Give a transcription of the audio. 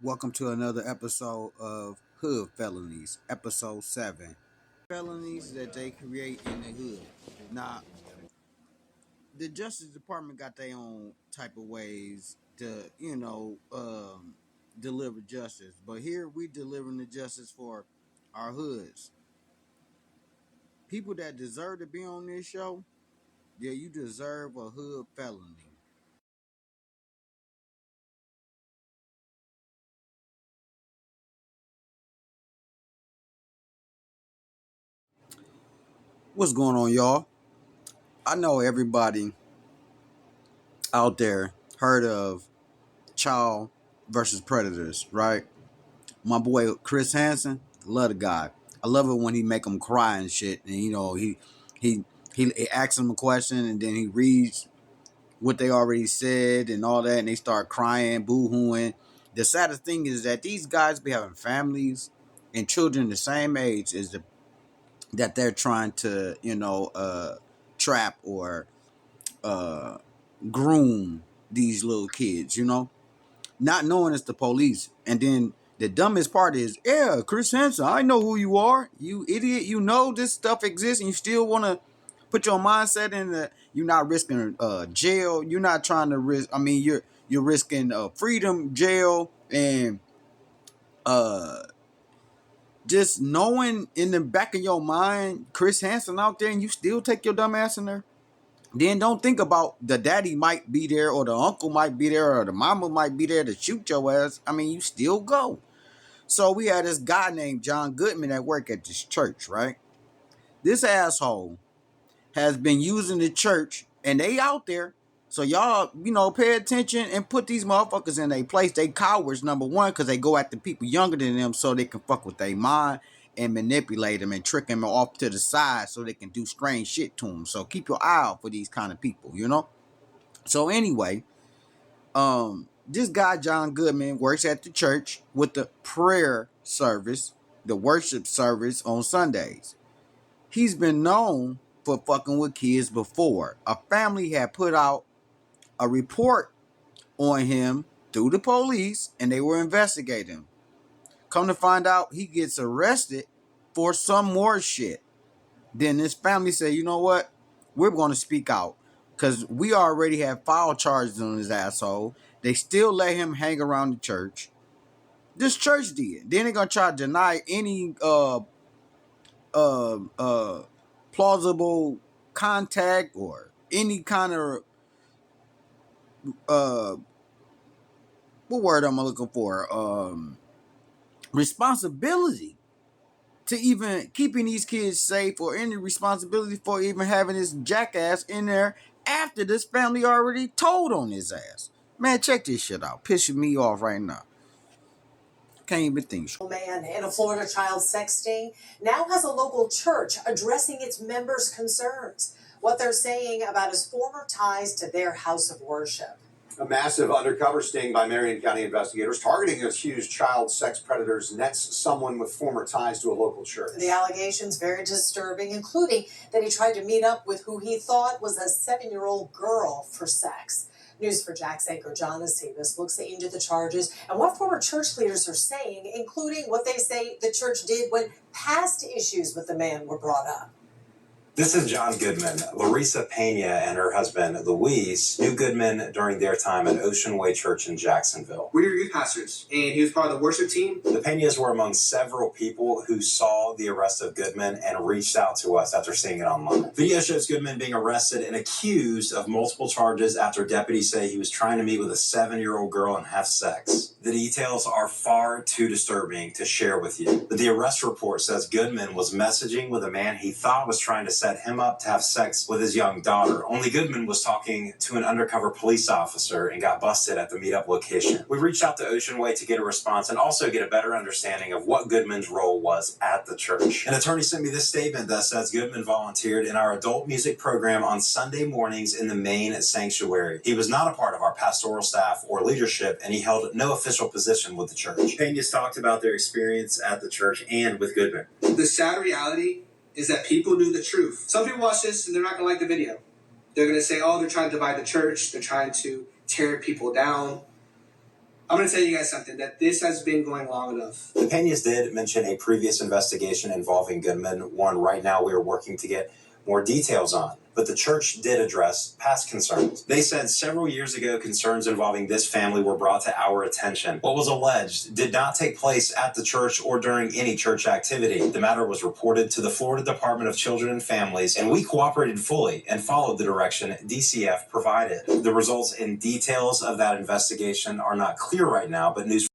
Welcome to another episode of Hood Felonies, episode 7. Felonies that they create in the hood. Now, the Justice Department got their own type of ways to, deliver justice. But here we delivering the justice for our hoods. People that deserve to be on this show, yeah, you deserve a hood felony. What's going on, y'all? I know everybody out there heard of Child versus Predators, right? My boy Chris Hansen, love the guy. I love it when he make them cry and shit. And he he asks them a question and then he reads what they already said and all that, and they start crying, boo-hooing. The saddest thing is that these guys be having families and children the same age as that they're trying to trap or uh, groom these little kids. Not knowing it's the police. And then the dumbest part is, yeah, Chris Hansen, I know who you are. You idiot. You know this stuff exists and you still want to put your mindset in the, you're not risking jail. You're not trying to risk, you're risking freedom, jail, and uh, just knowing in the back of your mind, Chris Hansen out there and you still take your dumb ass in there. Then don't think about the daddy might be there or the uncle might be there or the mama might be there to shoot your ass. You still go. So we had this guy named John Goodman at work at this church, right? This asshole has been using the church and they out there. So y'all, pay attention and put these motherfuckers in their place. They cowards, number one, because they go after people younger than them so they can fuck with their mind and manipulate them and trick them off to the side so they can do strange shit to them. So keep your eye out for these kind of people. So anyway, this guy John Goodman works at the church with the prayer service, the worship service on Sundays. He's been known for fucking with kids before. A family had put out a report on him through the police and they were investigating him. Come to find out, he gets arrested for some more shit. Then this family said, you know what? We're going to speak out because we already have filed charges on his asshole. They still let him hang around the church. This church did. Then they're going to try to deny any uh, uh, plausible contact or any kind of uh, what word am I looking for? Responsibility to even keeping these kids safe or any responsibility for even having this jackass in there after this family already told on his ass. Man, check this shit out. Pissing me off right now. Can't even think. Man in a Florida child sex sting now has a local church addressing its members' concerns. What they're saying about his former ties to their house of worship. A massive undercover sting by Marion County investigators targeting accused child sex predators nets someone with former ties to a local church. The allegations very disturbing, including that he tried to meet up with who he thought was a 7-year-old girl for sex. News4Jax anchor John Acebus looks into the charges and what former church leaders are saying, including what they say the church did when past issues with the man were brought up. This is John Goodman. Larissa Pena and her husband, Luis, knew Goodman during their time at Ocean Way Church in Jacksonville. We were youth pastors, and he was part of the worship team. The Penas were among several people who saw the arrest of Goodman and reached out to us after seeing it online. Video shows Goodman being arrested and accused of multiple charges after deputies say he was trying to meet with a 7-year-old girl and have sex. The details are far too disturbing to share with you. The arrest report says Goodman was messaging with a man he thought was trying to set him up to have sex with his young daughter. Only Goodman was talking to an undercover police officer and got busted at the meetup location. We reached out to Ocean Way to get a response and also get a better understanding of what Goodman's role was at the church. An attorney sent me this statement that says Goodman volunteered in our adult music program on Sunday mornings in the main sanctuary. He was not a part of our pastoral staff or leadership, and he held no official position with the church. Pena's talked about their experience at the church and with Goodman. The sad reality is that people knew the truth. Some people watch this and they're not going to like the video. They're going to say, oh, they're trying to divide the church. They're trying to tear people down. I'm going to tell you guys something, that this has been going long enough. The Peñas did mention a previous investigation involving Goodman, one right now we are working to get more details on. But the church did address past concerns. They said several years ago concerns involving this family were brought to our attention. What was alleged did not take place at the church or during any church activity. The matter was reported to the Florida Department of Children and Families, and we cooperated fully and followed the direction DCF provided. The results and details of that investigation are not clear right now, but news